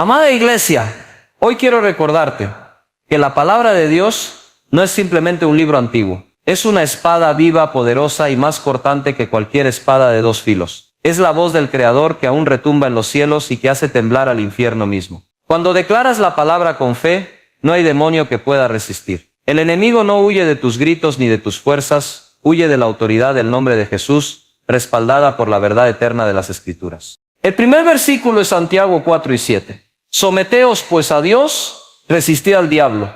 Amada iglesia, hoy quiero recordarte que la palabra de Dios no es simplemente un libro antiguo. Es una espada viva, poderosa y más cortante que cualquier espada de dos filos. Es la voz del Creador que aún retumba en los cielos y que hace temblar al infierno mismo. Cuando declaras la palabra con fe, no hay demonio que pueda resistir. El enemigo no huye de tus gritos ni de tus fuerzas, huye de la autoridad del nombre de Jesús, respaldada por la verdad eterna de las Escrituras. El primer versículo es Santiago 4 y 7. Someteos pues a Dios, resistid al diablo,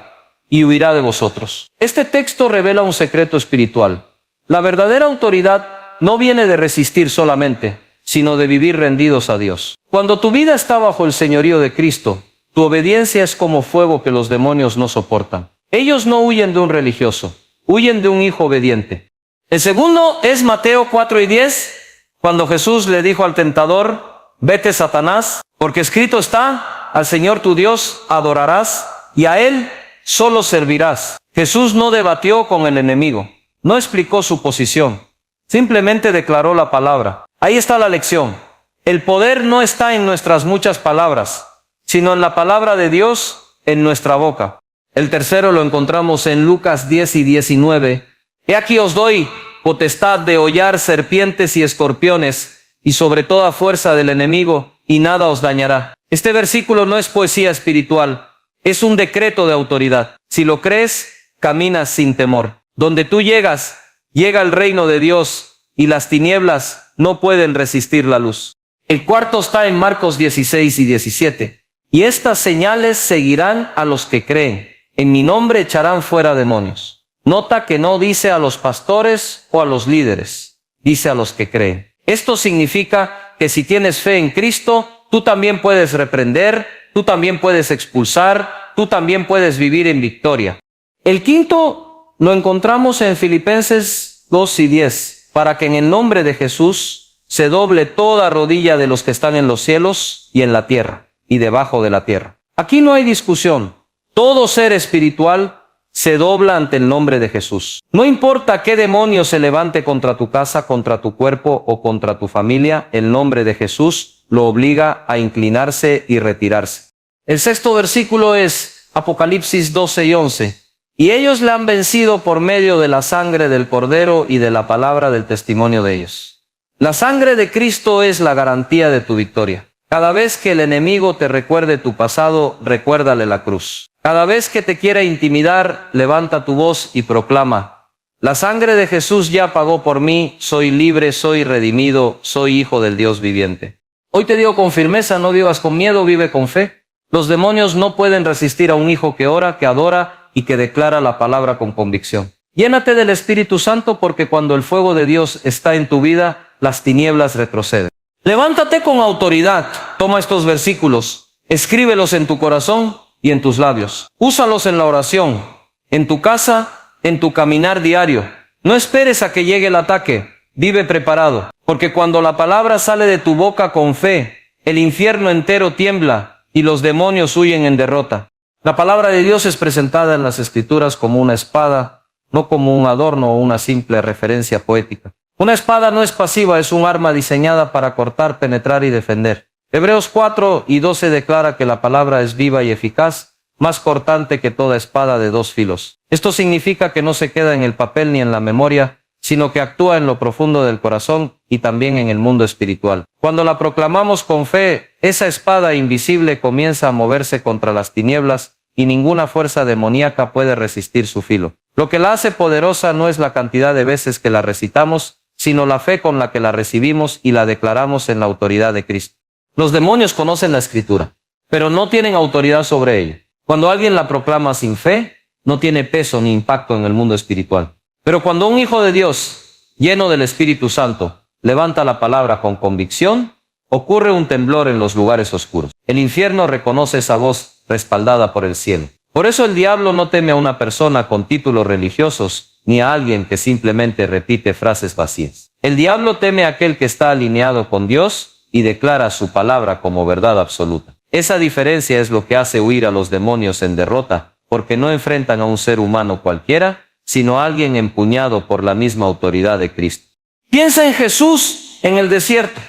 y huirá de vosotros. Este texto revela un secreto espiritual. La verdadera autoridad no viene de resistir solamente, sino de vivir rendidos a Dios. Cuando tu vida está bajo el señorío de Cristo, tu obediencia es como fuego que los demonios no soportan. Ellos no huyen de un religioso, huyen de un hijo obediente. El segundo es Mateo 4 y 10, cuando Jesús le dijo al tentador: vete, Satanás, porque escrito está, al Señor tu Dios adorarás y a Él solo servirás. Jesús no debatió con el enemigo, no explicó su posición, simplemente declaró la palabra. Ahí está la lección. El poder no está en nuestras muchas palabras, sino en la palabra de Dios en nuestra boca. El tercero lo encontramos en Lucas 10 y 19. He aquí os doy potestad de hollar serpientes y escorpiones, y sobre toda fuerza del enemigo, y nada os dañará. Este versículo no es poesía espiritual, es un decreto de autoridad. Si lo crees, caminas sin temor. Donde tú llegas, llega el reino de Dios, y las tinieblas no pueden resistir la luz. El cuarto está en Marcos 16 y 17. Y estas señales seguirán a los que creen. En mi nombre echarán fuera demonios. Nota que no dice a los pastores o a los líderes, dice a los que creen. Esto significa que si tienes fe en Cristo, tú también puedes reprender, tú también puedes expulsar, tú también puedes vivir en victoria. El quinto lo encontramos en Filipenses 2 y 10. Para que en el nombre de Jesús se doble toda rodilla de los que están en los cielos y en la tierra y debajo de la tierra. Aquí no hay discusión. Todo ser espiritual se dobla ante el nombre de Jesús. No importa qué demonio se levante contra tu casa, contra tu cuerpo o contra tu familia, el nombre de Jesús lo obliga a inclinarse y retirarse. El sexto versículo es Apocalipsis 12 y 11. Y ellos le han vencido por medio de la sangre del Cordero y de la palabra del testimonio de ellos. La sangre de Cristo es la garantía de tu victoria. Cada vez que el enemigo te recuerde tu pasado, recuérdale la cruz. Cada vez que te quiera intimidar, levanta tu voz y proclama: la sangre de Jesús ya pagó por mí, soy libre, soy redimido, soy hijo del Dios viviente. Hoy te digo con firmeza, no vivas con miedo, vive con fe. Los demonios no pueden resistir a un hijo que ora, que adora y que declara la palabra con convicción. Llénate del Espíritu Santo, porque cuando el fuego de Dios está en tu vida, las tinieblas retroceden. Levántate con autoridad. Toma estos versículos, escríbelos en tu corazón y en tus labios. Úsalos en la oración, en tu casa, en tu caminar diario. No esperes a que llegue el ataque. Vive preparado, porque cuando la palabra sale de tu boca con fe, el infierno entero tiembla y los demonios huyen en derrota. La palabra de Dios es presentada en las Escrituras como una espada, no como un adorno o una simple referencia poética. Una espada no es pasiva, es un arma diseñada para cortar, penetrar y defender. Hebreos 4 y 12 declara que la palabra es viva y eficaz, más cortante que toda espada de dos filos. Esto significa que no se queda en el papel ni en la memoria, sino que actúa en lo profundo del corazón y también en el mundo espiritual. Cuando la proclamamos con fe, esa espada invisible comienza a moverse contra las tinieblas y ninguna fuerza demoníaca puede resistir su filo. Lo que la hace poderosa no es la cantidad de veces que la recitamos, sino la fe con la que la recibimos y la declaramos en la autoridad de Cristo. Los demonios conocen la Escritura, pero no tienen autoridad sobre ella. Cuando alguien la proclama sin fe, no tiene peso ni impacto en el mundo espiritual. Pero cuando un hijo de Dios, lleno del Espíritu Santo, levanta la palabra con convicción, ocurre un temblor en los lugares oscuros. El infierno reconoce esa voz respaldada por el cielo. Por eso el diablo no teme a una persona con títulos religiosos, ni a alguien que simplemente repite frases vacías. El diablo teme a aquel que está alineado con Dios y declara su palabra como verdad absoluta. Esa diferencia es lo que hace huir a los demonios en derrota, porque no enfrentan a un ser humano cualquiera, sino a alguien empuñado por la misma autoridad de Cristo. Piensa en Jesús en el desierto.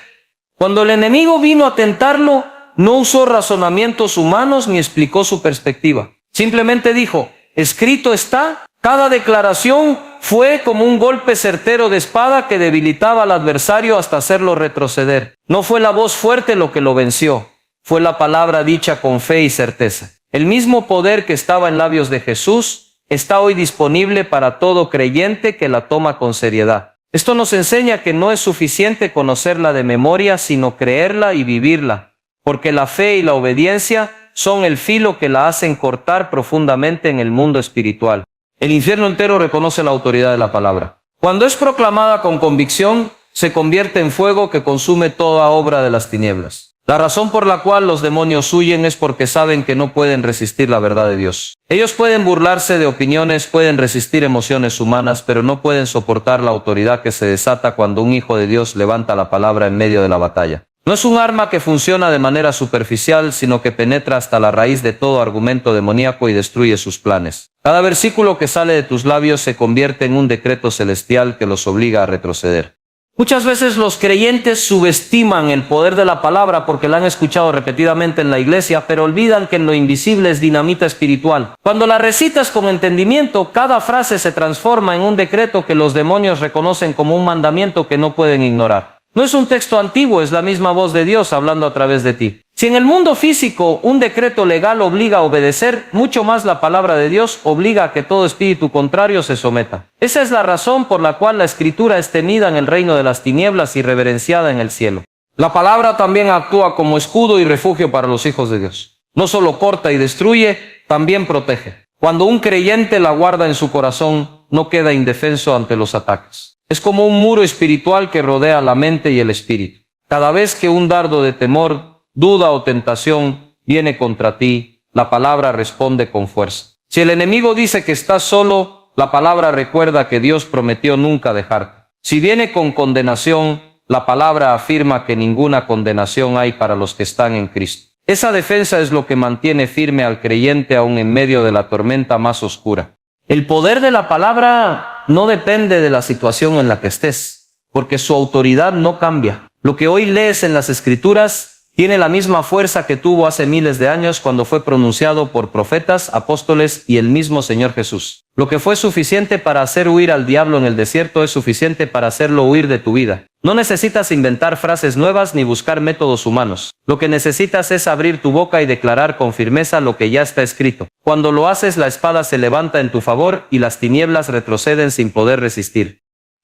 Cuando el enemigo vino a tentarlo, no usó razonamientos humanos ni explicó su perspectiva. Simplemente dijo, escrito está. Cada declaración fue como un golpe certero de espada que debilitaba al adversario hasta hacerlo retroceder. No fue la voz fuerte lo que lo venció, fue la palabra dicha con fe y certeza. El mismo poder que estaba en labios de Jesús está hoy disponible para todo creyente que la toma con seriedad. Esto nos enseña que no es suficiente conocerla de memoria, sino creerla y vivirla, porque la fe y la obediencia son el filo que la hacen cortar profundamente en el mundo espiritual. El infierno entero reconoce la autoridad de la palabra. Cuando es proclamada con convicción, se convierte en fuego que consume toda obra de las tinieblas. La razón por la cual los demonios huyen es porque saben que no pueden resistir la verdad de Dios. Ellos pueden burlarse de opiniones, pueden resistir emociones humanas, pero no pueden soportar la autoridad que se desata cuando un hijo de Dios levanta la palabra en medio de la batalla. No es un arma que funciona de manera superficial, sino que penetra hasta la raíz de todo argumento demoníaco y destruye sus planes. Cada versículo que sale de tus labios se convierte en un decreto celestial que los obliga a retroceder. Muchas veces los creyentes subestiman el poder de la palabra porque la han escuchado repetidamente en la iglesia, pero olvidan que en lo invisible es dinamita espiritual. Cuando la recitas con entendimiento, cada frase se transforma en un decreto que los demonios reconocen como un mandamiento que no pueden ignorar. No es un texto antiguo, es la misma voz de Dios hablando a través de ti. Si en el mundo físico un decreto legal obliga a obedecer, mucho más la palabra de Dios obliga a que todo espíritu contrario se someta. Esa es la razón por la cual la Escritura es temida en el reino de las tinieblas y reverenciada en el cielo. La palabra también actúa como escudo y refugio para los hijos de Dios. No solo corta y destruye, también protege. Cuando un creyente la guarda en su corazón, no queda indefenso ante los ataques. Es como un muro espiritual que rodea la mente y el espíritu. Cada vez que un dardo de temor, duda o tentación viene contra ti, la palabra responde con fuerza. Si el enemigo dice que estás solo, la palabra recuerda que Dios prometió nunca dejarte. Si viene con condenación, la palabra afirma que ninguna condenación hay para los que están en Cristo. Esa defensa es lo que mantiene firme al creyente aún en medio de la tormenta más oscura. El poder de la palabra no depende de la situación en la que estés, porque su autoridad no cambia. Lo que hoy lees en las Escrituras tiene la misma fuerza que tuvo hace miles de años cuando fue pronunciado por profetas, apóstoles y el mismo Señor Jesús. Lo que fue suficiente para hacer huir al diablo en el desierto es suficiente para hacerlo huir de tu vida. No necesitas inventar frases nuevas ni buscar métodos humanos. Lo que necesitas es abrir tu boca y declarar con firmeza lo que ya está escrito. Cuando lo haces, la espada se levanta en tu favor y las tinieblas retroceden sin poder resistir.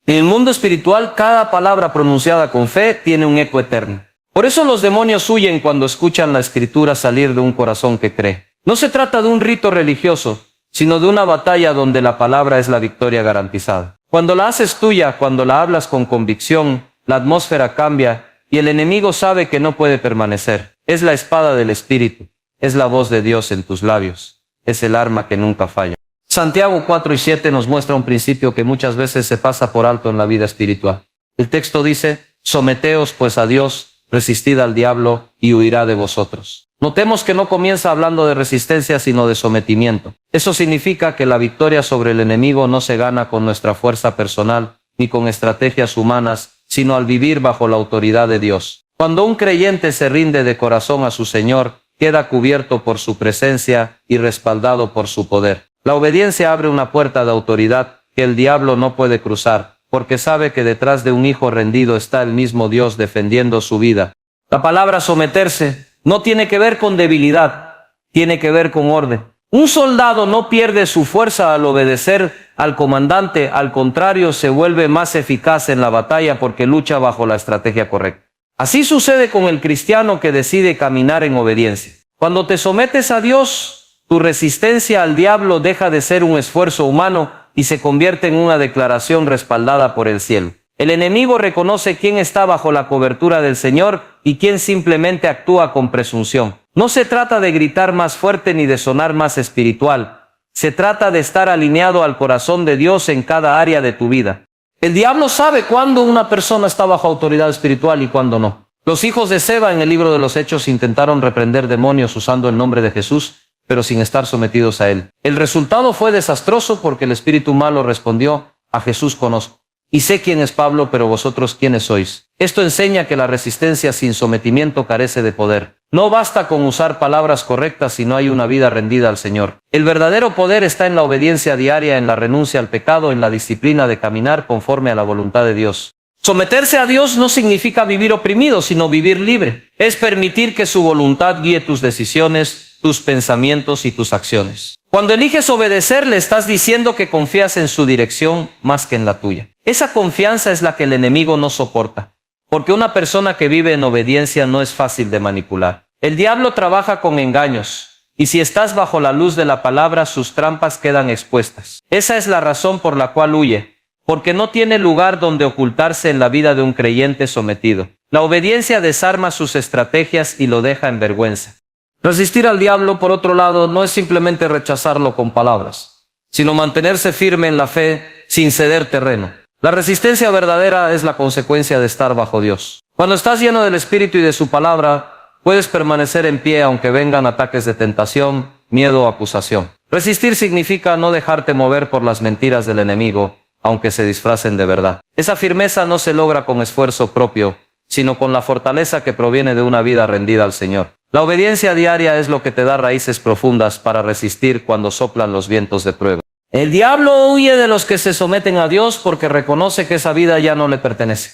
En el mundo espiritual, cada palabra pronunciada con fe tiene un eco eterno. Por eso los demonios huyen cuando escuchan la Escritura salir de un corazón que cree. No se trata de un rito religioso, sino de una batalla donde la palabra es la victoria garantizada. Cuando la haces tuya, cuando la hablas con convicción, la atmósfera cambia y el enemigo sabe que no puede permanecer. Es la espada del Espíritu, es la voz de Dios en tus labios, es el arma que nunca falla. Santiago 4:7 nos muestra un principio que muchas veces se pasa por alto en la vida espiritual. El texto dice, someteos pues a Dios, resistid al diablo y huirá de vosotros. Notemos que no comienza hablando de resistencia, sino de sometimiento. Eso significa que la victoria sobre el enemigo no se gana con nuestra fuerza personal, ni con estrategias humanas, sino al vivir bajo la autoridad de Dios. Cuando un creyente se rinde de corazón a su Señor, queda cubierto por su presencia y respaldado por su poder. La obediencia abre una puerta de autoridad que el diablo no puede cruzar, porque sabe que detrás de un hijo rendido está el mismo Dios defendiendo su vida. La palabra someterse no tiene que ver con debilidad, tiene que ver con orden. Un soldado no pierde su fuerza al obedecer al comandante, al contrario, se vuelve más eficaz en la batalla porque lucha bajo la estrategia correcta. Así sucede con el cristiano que decide caminar en obediencia. Cuando te sometes a Dios, tu resistencia al diablo deja de ser un esfuerzo humano y se convierte en una declaración respaldada por el cielo. El enemigo reconoce quién está bajo la cobertura del Señor y quién simplemente actúa con presunción. No se trata de gritar más fuerte ni de sonar más espiritual. Se trata de estar alineado al corazón de Dios en cada área de tu vida. El diablo sabe cuándo una persona está bajo autoridad espiritual y cuándo no. Los hijos de Seba en el libro de los Hechos intentaron reprender demonios usando el nombre de Jesús, pero sin estar sometidos a él. El resultado fue desastroso porque el espíritu malo respondió, a Jesús conozco. Y sé quién es Pablo, pero vosotros quiénes sois. Esto enseña que la resistencia sin sometimiento carece de poder. No basta con usar palabras correctas si no hay una vida rendida al Señor. El verdadero poder está en la obediencia diaria, en la renuncia al pecado, en la disciplina de caminar conforme a la voluntad de Dios. Someterse a Dios no significa vivir oprimido, sino vivir libre. Es permitir que su voluntad guíe tus decisiones, tus pensamientos y tus acciones. Cuando eliges obedecer, le estás diciendo que confías en su dirección más que en la tuya. Esa confianza es la que el enemigo no soporta, porque una persona que vive en obediencia no es fácil de manipular. El diablo trabaja con engaños, y si estás bajo la luz de la palabra, sus trampas quedan expuestas. Esa es la razón por la cual huye, porque no tiene lugar donde ocultarse en la vida de un creyente sometido. La obediencia desarma sus estrategias y lo deja en vergüenza. Resistir al diablo, por otro lado, no es simplemente rechazarlo con palabras, sino mantenerse firme en la fe sin ceder terreno. La resistencia verdadera es la consecuencia de estar bajo Dios. Cuando estás lleno del Espíritu y de su palabra, puedes permanecer en pie aunque vengan ataques de tentación, miedo o acusación. Resistir significa no dejarte mover por las mentiras del enemigo, aunque se disfracen de verdad. Esa firmeza no se logra con esfuerzo propio, sino con la fortaleza que proviene de una vida rendida al Señor. La obediencia diaria es lo que te da raíces profundas para resistir cuando soplan los vientos de prueba. El diablo huye de los que se someten a Dios porque reconoce que esa vida ya no le pertenece.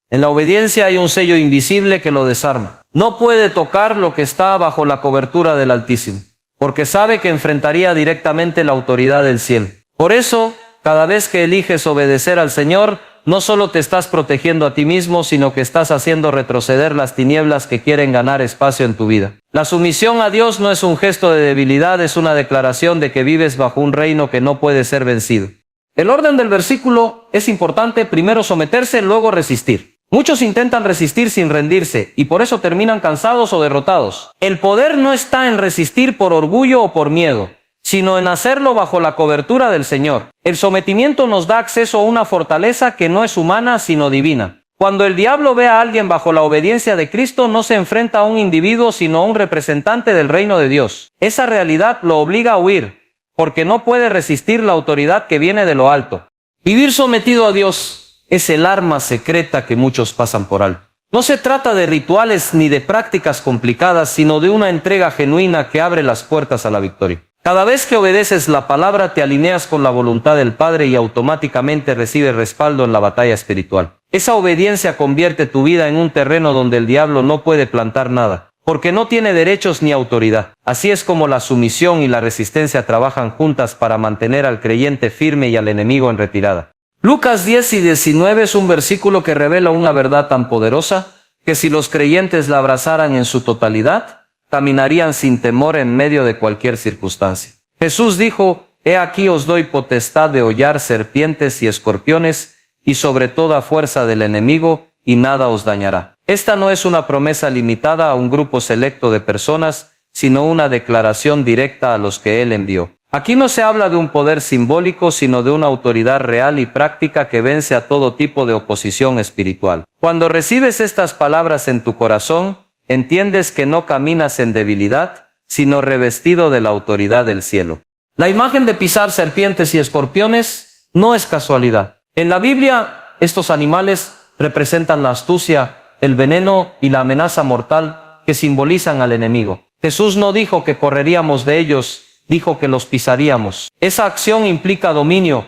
En la obediencia hay un sello invisible que lo desarma. No puede tocar lo que está bajo la cobertura del Altísimo, porque sabe que enfrentaría directamente la autoridad del cielo. Por eso, cada vez que eliges obedecer al Señor, no solo te estás protegiendo a ti mismo, sino que estás haciendo retroceder las tinieblas que quieren ganar espacio en tu vida. La sumisión a Dios no es un gesto de debilidad, es una declaración de que vives bajo un reino que no puede ser vencido. El orden del versículo es importante: primero someterse, luego resistir. Muchos intentan resistir sin rendirse y por eso terminan cansados o derrotados. El poder no está en resistir por orgullo o por miedo, sino en hacerlo bajo la cobertura del Señor. El sometimiento nos da acceso a una fortaleza que no es humana, sino divina. Cuando el diablo ve a alguien bajo la obediencia de Cristo, no se enfrenta a un individuo, sino a un representante del reino de Dios. Esa realidad lo obliga a huir, porque no puede resistir la autoridad que viene de lo alto. Vivir sometido a Dios es el arma secreta que muchos pasan por alto. No se trata de rituales ni de prácticas complicadas, sino de una entrega genuina que abre las puertas a la victoria. Cada vez que obedeces la palabra, te alineas con la voluntad del Padre y automáticamente recibes respaldo en la batalla espiritual. Esa obediencia convierte tu vida en un terreno donde el diablo no puede plantar nada, porque no tiene derechos ni autoridad. Así es como la sumisión y la resistencia trabajan juntas para mantener al creyente firme y al enemigo en retirada. Lucas 10 y 19 es un versículo que revela una verdad tan poderosa que si los creyentes la abrazaran en su totalidad, caminarían sin temor en medio de cualquier circunstancia. Jesús dijo: «He aquí os doy potestad de hollar serpientes y escorpiones, y sobre toda fuerza del enemigo, y nada os dañará». Esta no es una promesa limitada a un grupo selecto de personas, sino una declaración directa a los que Él envió. Aquí no se habla de un poder simbólico, sino de una autoridad real y práctica que vence a todo tipo de oposición espiritual. Cuando recibes estas palabras en tu corazón, entiendes que no caminas en debilidad, sino revestido de la autoridad del cielo. La imagen de pisar serpientes y escorpiones no es casualidad. En la Biblia, estos animales representan la astucia, el veneno y la amenaza mortal que simbolizan al enemigo. Jesús no dijo que correríamos de ellos, dijo que los pisaríamos. Esa acción implica dominio,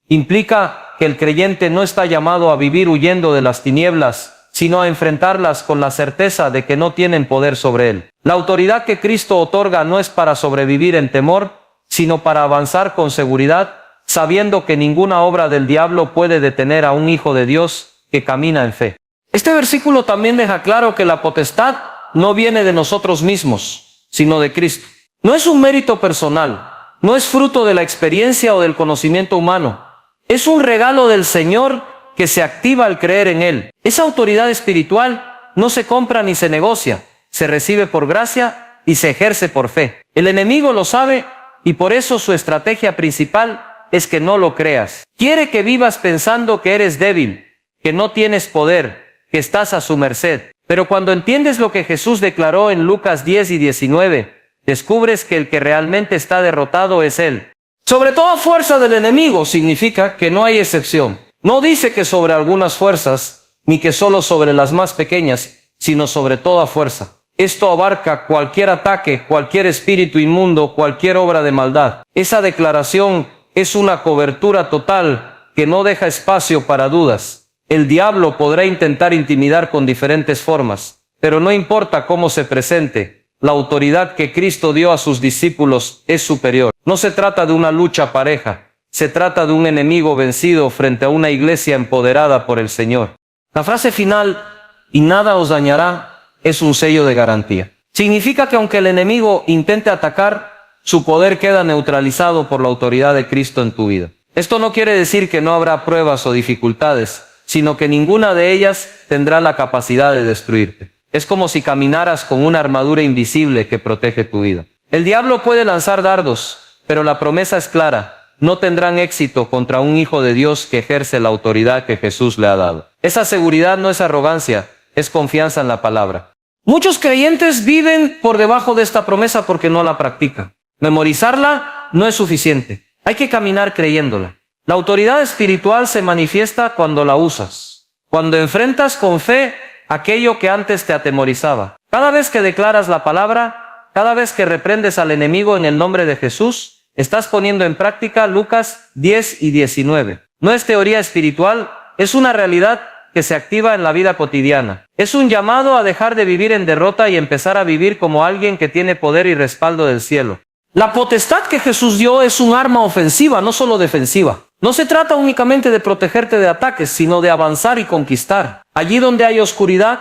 implica que el creyente no está llamado a vivir huyendo de las tinieblas, sino a enfrentarlas con la certeza de que no tienen poder sobre él. La autoridad que Cristo otorga no es para sobrevivir en temor, sino para avanzar con seguridad, sabiendo que ninguna obra del diablo puede detener a un hijo de Dios que camina en fe. Este versículo también deja claro que la potestad no viene de nosotros mismos, sino de Cristo. No es un mérito personal, no es fruto de la experiencia o del conocimiento humano. Es un regalo del Señor que se activa al creer en Él. Esa autoridad espiritual no se compra ni se negocia, se recibe por gracia y se ejerce por fe. El enemigo lo sabe y por eso su estrategia principal es que no lo creas. Quiere que vivas pensando que eres débil, que no tienes poder, que estás a su merced. Pero cuando entiendes lo que Jesús declaró en Lucas 10 y 19, descubres que el que realmente está derrotado es Él. Sobre toda fuerza del enemigo significa que no hay excepción. No dice que sobre algunas fuerzas, ni que solo sobre las más pequeñas, sino sobre toda fuerza. Esto abarca cualquier ataque, cualquier espíritu inmundo, cualquier obra de maldad. Esa declaración es una cobertura total que no deja espacio para dudas. El diablo podrá intentar intimidar con diferentes formas, pero no importa cómo se presente, la autoridad que Cristo dio a sus discípulos es superior. No se trata de una lucha pareja, se trata de un enemigo vencido frente a una iglesia empoderada por el Señor. La frase final, y nada os dañará, es un sello de garantía. Significa que aunque el enemigo intente atacar, su poder queda neutralizado por la autoridad de Cristo en tu vida. Esto no quiere decir que no habrá pruebas o dificultades, sino que ninguna de ellas tendrá la capacidad de destruirte. Es como si caminaras con una armadura invisible que protege tu vida. El diablo puede lanzar dardos, pero la promesa es clara. No tendrán éxito contra un hijo de Dios que ejerce la autoridad que Jesús le ha dado. Esa seguridad no es arrogancia, es confianza en la palabra. Muchos creyentes viven por debajo de esta promesa porque no la practican. Memorizarla no es suficiente. Hay que caminar creyéndola. La autoridad espiritual se manifiesta cuando la usas. Cuando enfrentas con fe aquello que antes te atemorizaba. Cada vez que declaras la palabra, cada vez que reprendes al enemigo en el nombre de Jesús, estás poniendo en práctica Lucas 10 y 19. No es teoría espiritual, es una realidad que se activa en la vida cotidiana. Es un llamado a dejar de vivir en derrota y empezar a vivir como alguien que tiene poder y respaldo del cielo. La potestad que Jesús dio es un arma ofensiva, no solo defensiva. No se trata únicamente de protegerte de ataques, sino de avanzar y conquistar. Allí donde hay oscuridad,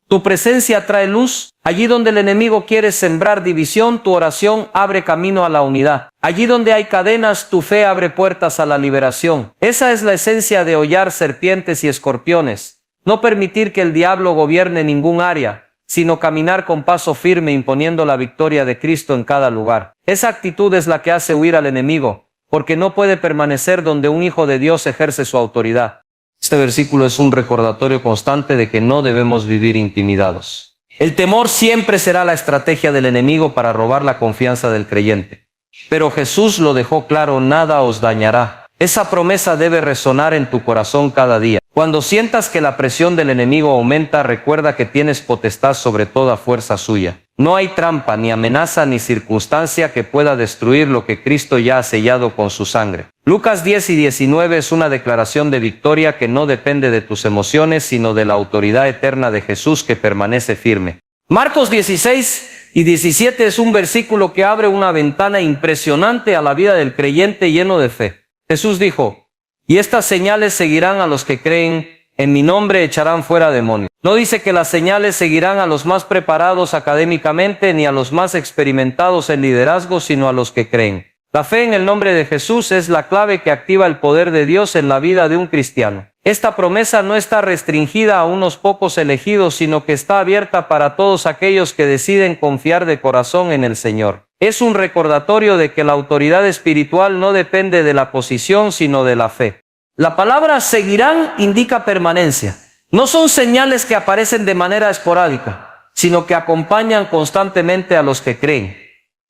tu presencia trae luz. Allí donde el enemigo quiere sembrar división, tu oración abre camino a la unidad. Allí donde hay cadenas, tu fe abre puertas a la liberación. Esa es la esencia de hollar serpientes y escorpiones. No permitir que el diablo gobierne ningún área, sino caminar con paso firme imponiendo la victoria de Cristo en cada lugar. Esa actitud es la que hace huir al enemigo, porque no puede permanecer donde un hijo de Dios ejerce su autoridad. Este versículo es un recordatorio constante de que no debemos vivir intimidados. El temor siempre será la estrategia del enemigo para robar la confianza del creyente. Pero Jesús lo dejó claro, nada os dañará. Esa promesa debe resonar en tu corazón cada día. Cuando sientas que la presión del enemigo aumenta, recuerda que tienes potestad sobre toda fuerza suya. No hay trampa, ni amenaza, ni circunstancia que pueda destruir lo que Cristo ya ha sellado con su sangre. Lucas 10 y 19 es una declaración de victoria que no depende de tus emociones, sino de la autoridad eterna de Jesús que permanece firme. Marcos 16 y 17 es un versículo que abre una ventana impresionante a la vida del creyente lleno de fe. Jesús dijo: y estas señales seguirán a los que creen, en mi nombre echarán fuera demonios. No dice que las señales seguirán a los más preparados académicamente ni a los más experimentados en liderazgo, sino a los que creen. La fe en el nombre de Jesús es la clave que activa el poder de Dios en la vida de un cristiano. Esta promesa no está restringida a unos pocos elegidos, sino que está abierta para todos aquellos que deciden confiar de corazón en el Señor. Es un recordatorio de que la autoridad espiritual no depende de la posición, sino de la fe. La palabra seguirán indica permanencia. No son señales que aparecen de manera esporádica, sino que acompañan constantemente a los que creen.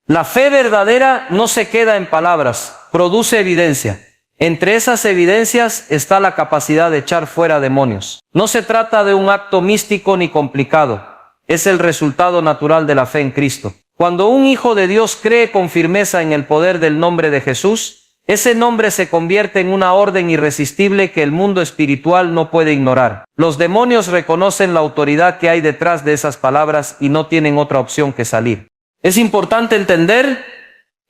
La fe verdadera no se queda en palabras, produce evidencia. Entre esas evidencias está la capacidad de echar fuera demonios. No se trata de un acto místico ni complicado. Es el resultado natural de la fe en Cristo. Cuando un hijo de Dios cree con firmeza en el poder del nombre de Jesús, ese nombre se convierte en una orden irresistible que el mundo espiritual no puede ignorar. Los demonios reconocen la autoridad que hay detrás de esas palabras y no tienen otra opción que salir. Es importante entender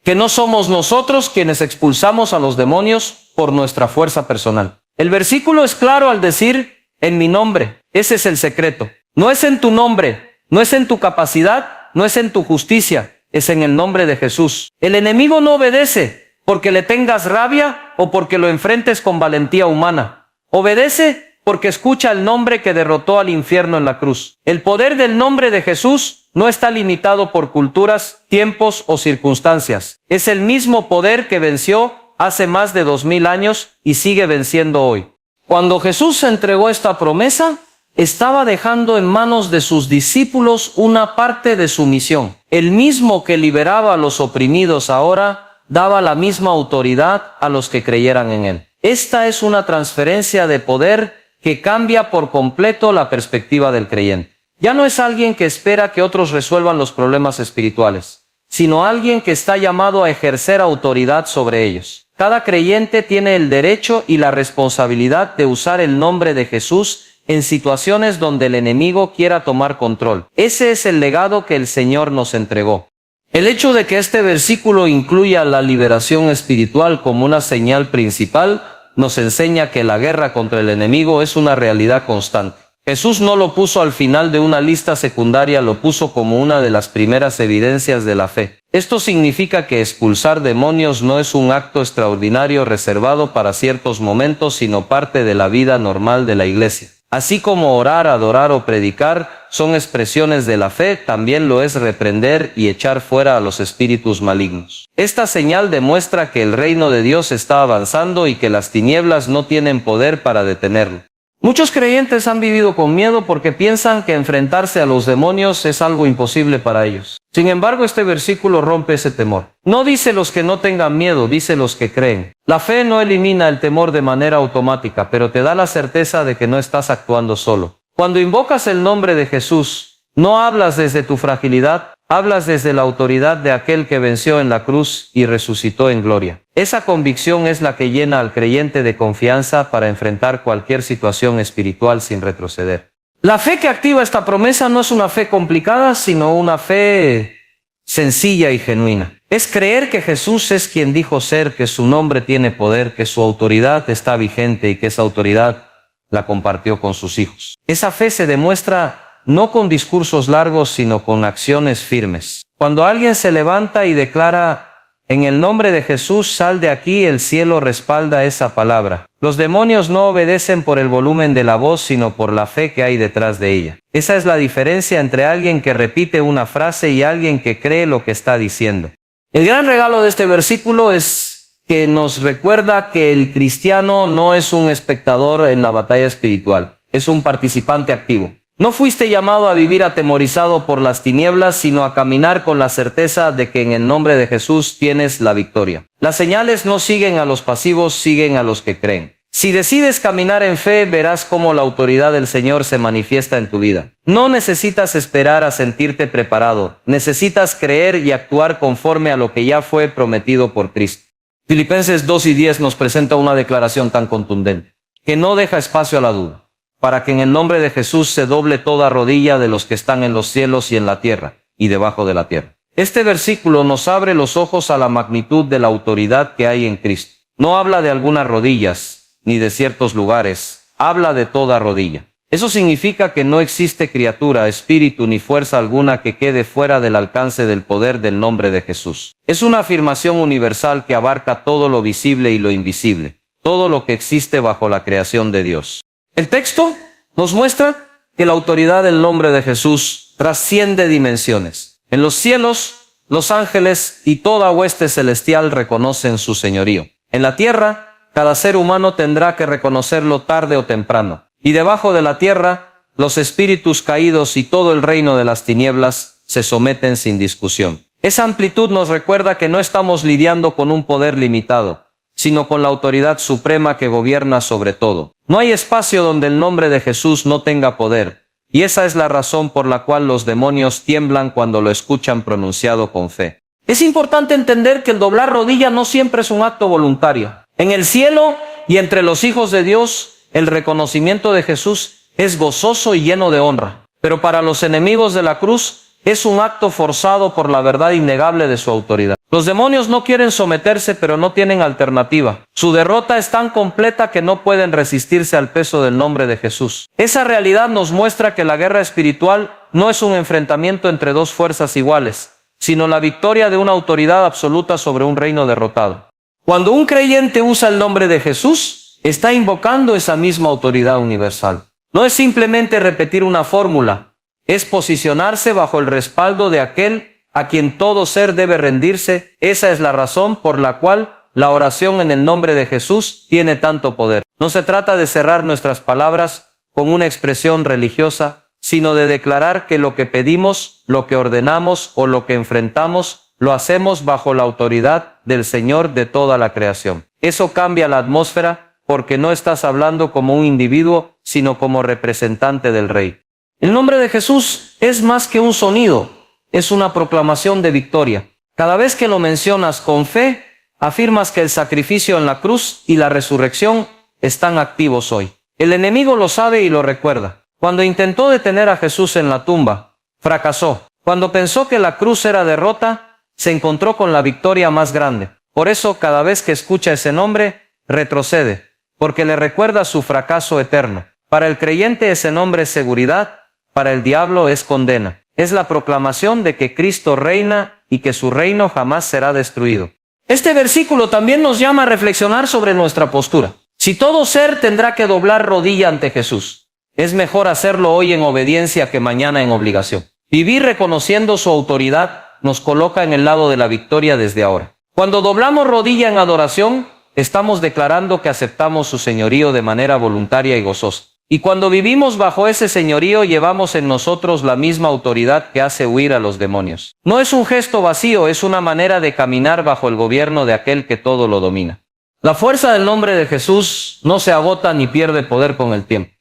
que no somos nosotros quienes expulsamos a los demonios por nuestra fuerza personal. El versículo es claro al decir, en mi nombre. Ese es el secreto. No es en tu nombre, no es en tu capacidad, no es en tu justicia, es en el nombre de Jesús. El enemigo no obedece porque le tengas rabia o porque lo enfrentes con valentía humana. Obedece porque escucha el nombre que derrotó al infierno en la cruz. El poder del nombre de Jesús no está limitado por culturas, tiempos o circunstancias. Es el mismo poder que venció hace más de 2000 años y sigue venciendo hoy. Cuando Jesús entregó esta promesa, estaba dejando en manos de sus discípulos una parte de su misión. El mismo que liberaba a los oprimidos ahora daba la misma autoridad a los que creyeran en él. Esta es una transferencia de poder que cambia por completo la perspectiva del creyente. Ya no es alguien que espera que otros resuelvan los problemas espirituales, sino alguien que está llamado a ejercer autoridad sobre ellos. Cada creyente tiene el derecho y la responsabilidad de usar el nombre de Jesús en situaciones donde el enemigo quiera tomar control. Ese es el legado que el Señor nos entregó. El hecho de que este versículo incluya la liberación espiritual como una señal principal nos enseña que la guerra contra el enemigo es una realidad constante. Jesús no lo puso al final de una lista secundaria, lo puso como una de las primeras evidencias de la fe. Esto significa que expulsar demonios no es un acto extraordinario reservado para ciertos momentos, sino parte de la vida normal de la iglesia. Así como orar, adorar o predicar son expresiones de la fe, también lo es reprender y echar fuera a los espíritus malignos. Esta señal demuestra que el reino de Dios está avanzando y que las tinieblas no tienen poder para detenerlo. Muchos creyentes han vivido con miedo porque piensan que enfrentarse a los demonios es algo imposible para ellos. Sin embargo, este versículo rompe ese temor. No dice los que no tengan miedo, dice los que creen. La fe no elimina el temor de manera automática, pero te da la certeza de que no estás actuando solo. Cuando invocas el nombre de Jesús, no hablas desde tu fragilidad, hablas desde la autoridad de aquel que venció en la cruz y resucitó en gloria. Esa convicción es la que llena al creyente de confianza para enfrentar cualquier situación espiritual sin retroceder. La fe que activa esta promesa no es una fe complicada, sino una fe sencilla y genuina. Es creer que Jesús es quien dijo ser, que su nombre tiene poder, que su autoridad está vigente y que esa autoridad la compartió con sus hijos. Esa fe se demuestra no con discursos largos, sino con acciones firmes. Cuando alguien se levanta y declara: en el nombre de Jesús, sal de aquí, el cielo respalda esa palabra. Los demonios no obedecen por el volumen de la voz, sino por la fe que hay detrás de ella. Esa es la diferencia entre alguien que repite una frase y alguien que cree lo que está diciendo. El gran regalo de este versículo es que nos recuerda que el cristiano no es un espectador en la batalla espiritual, es un participante activo. No fuiste llamado a vivir atemorizado por las tinieblas, sino a caminar con la certeza de que en el nombre de Jesús tienes la victoria. Las señales no siguen a los pasivos, siguen a los que creen. Si decides caminar en fe, verás cómo la autoridad del Señor se manifiesta en tu vida. No necesitas esperar a sentirte preparado, necesitas creer y actuar conforme a lo que ya fue prometido por Cristo. Filipenses 2:10 nos presenta una declaración tan contundente, que no deja espacio a la duda, para que en el nombre de Jesús se doble toda rodilla de los que están en los cielos y en la tierra, y debajo de la tierra. Este versículo nos abre los ojos a la magnitud de la autoridad que hay en Cristo. No habla de algunas rodillas, ni de ciertos lugares, habla de toda rodilla. Eso significa que no existe criatura, espíritu ni fuerza alguna que quede fuera del alcance del poder del nombre de Jesús. Es una afirmación universal que abarca todo lo visible y lo invisible, todo lo que existe bajo la creación de Dios. El texto nos muestra que la autoridad del nombre de Jesús trasciende dimensiones. En los cielos, los ángeles y toda hueste celestial reconocen su señorío. En la tierra, cada ser humano tendrá que reconocerlo tarde o temprano. Y debajo de la tierra, los espíritus caídos y todo el reino de las tinieblas se someten sin discusión. Esa amplitud nos recuerda que no estamos lidiando con un poder limitado, sino con la autoridad suprema que gobierna sobre todo. No hay espacio donde el nombre de Jesús no tenga poder, y esa es la razón por la cual los demonios tiemblan cuando lo escuchan pronunciado con fe. Es importante entender que el doblar rodilla no siempre es un acto voluntario. En el cielo y entre los hijos de Dios, el reconocimiento de Jesús es gozoso y lleno de honra. Pero para los enemigos de la cruz, es un acto forzado por la verdad innegable de su autoridad. Los demonios no quieren someterse, pero no tienen alternativa. Su derrota es tan completa que no pueden resistirse al peso del nombre de Jesús. Esa realidad nos muestra que la guerra espiritual no es un enfrentamiento entre dos fuerzas iguales, sino la victoria de una autoridad absoluta sobre un reino derrotado. Cuando un creyente usa el nombre de Jesús, está invocando esa misma autoridad universal. No es simplemente repetir una fórmula, es posicionarse bajo el respaldo de aquel a quien todo ser debe rendirse. Esa es la razón por la cual la oración en el nombre de Jesús tiene tanto poder. No se trata de cerrar nuestras palabras con una expresión religiosa, sino de declarar que lo que pedimos, lo que ordenamos o lo que enfrentamos, lo hacemos bajo la autoridad del Señor de toda la creación. Eso cambia la atmósfera porque no estás hablando como un individuo, sino como representante del Rey. El nombre de Jesús es más que un sonido, es una proclamación de victoria. Cada vez que lo mencionas con fe, afirmas que el sacrificio en la cruz y la resurrección están activos hoy. El enemigo lo sabe y lo recuerda. Cuando intentó detener a Jesús en la tumba, fracasó. Cuando pensó que la cruz era derrota, se encontró con la victoria más grande. Por eso, cada vez que escucha ese nombre, retrocede, porque le recuerda su fracaso eterno. Para el creyente ese nombre es seguridad, para el diablo es condena. Es la proclamación de que Cristo reina y que su reino jamás será destruido. Este versículo también nos llama a reflexionar sobre nuestra postura. Si todo ser tendrá que doblar rodilla ante Jesús, es mejor hacerlo hoy en obediencia que mañana en obligación. Vivir reconociendo su autoridad nos coloca en el lado de la victoria desde ahora. Cuando doblamos rodilla en adoración, estamos declarando que aceptamos su señorío de manera voluntaria y gozosa. Y cuando vivimos bajo ese señorío, llevamos en nosotros la misma autoridad que hace huir a los demonios. No es un gesto vacío, es una manera de caminar bajo el gobierno de aquel que todo lo domina. La fuerza del nombre de Jesús no se agota ni pierde poder con el tiempo.